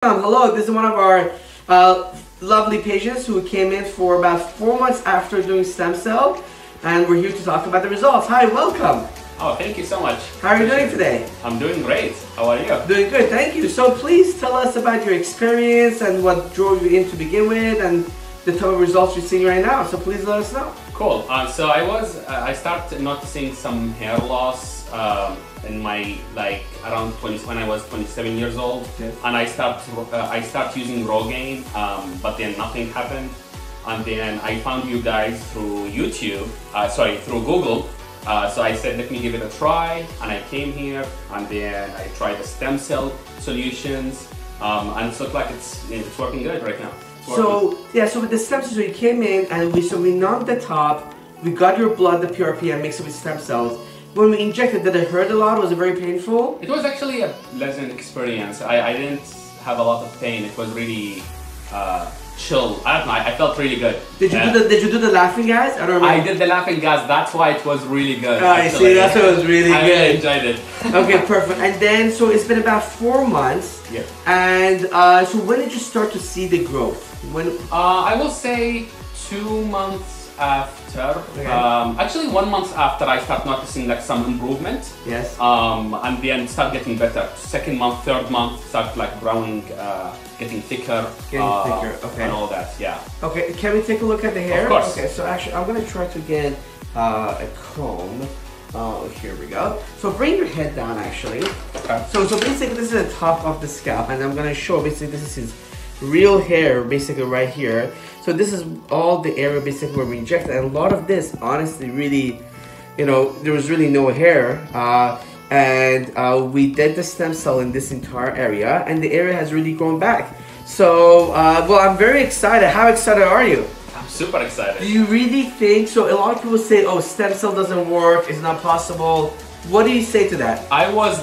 Hello, this is one of our lovely patients who came in for about 4 months after doing stem cell, and we're here to talk about the results. Hi, welcome. Oh, thank you so much. How are you doing today? I'm doing great. How are you? Doing good, thank you. So please tell us about your experience and what drove you in to begin with and the type of results you're seeing right now. So please let us know. Cool. So I started noticing some hair loss in my around 20 when I was 27 years old, yes. And I start using Rogaine, but then nothing happened, and then I found you guys through YouTube, through Google. So I said, let me give it a try, and I came here, and then I tried the stem cell solutions, and it looks like it's working good right now. So yeah, so with the stem cells, you came in and we numbed the top, we got your blood, the PRP, and mixed it with stem cells. When we injected, did it hurt a lot? Was it very painful? It was actually a pleasant experience. I didn't have a lot of pain. It was really chill. I don't know. I felt really good. Did you do the laughing gas? I don't remember. I did the laughing gas. That's why it was really good. I see. That's why it was really good. I enjoyed it. Okay, perfect. And then, so it's been about 4 months. Yeah. And so when did you start to see the growth? When? I will say 2 months after. Okay. Actually 1 month after, I start noticing like some improvement. Yes. And then start getting better. 2nd month, 3rd month, start like growing, getting thicker. Okay. And all that. Yeah. Okay. Can we take a look at the hair? Of course. Okay. So actually, I'm gonna try to get a comb. Here we go. So bring your head down. Actually. Okay. So basically, this is the top of the scalp, and I'm gonna show. Basically, this is his real hair, basically right here. So this is all the area basically where we injected, and a lot of this, honestly, really, there was really no hair. We did the stem cell in this entire area, and the area has really grown back. So, well, I'm very excited. How excited are you? I'm super excited. Do you really think so? A lot of people say, oh, stem cell doesn't work, it's not possible. What do you say to that? I was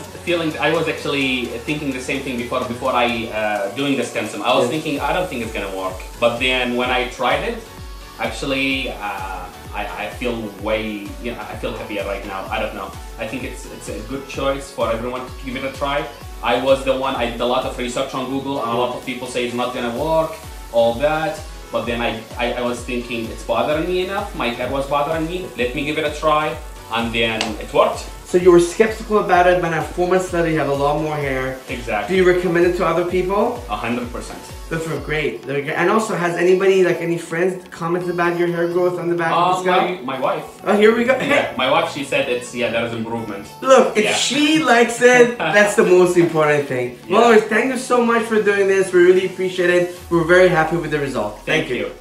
actually thinking the same thing before I doing the stem cell. I was thinking, I don't think it's gonna work. But then when I tried it, actually, I feel I feel happier right now. I don't know. I think it's a good choice for everyone to give it a try. I did a lot of research on Google, and a lot of people say it's not gonna work, all that. But then I was thinking, it's bothering me enough. My hair was bothering me. Let me give it a try, and then it worked. So you were skeptical about it, but now 4 months later you have a lot more hair. Exactly. Do you recommend it to other people? 100%. Those are great. They're great. And also, has anybody, any friends commented about your hair growth on the back of the scalp? My wife. Oh, here we go. Yeah, my wife, she said there is improvement. Look, if she likes it, that's the most important thing. Yeah. Well, thank you so much for doing this. We really appreciate it. We're very happy with the result. Thank you.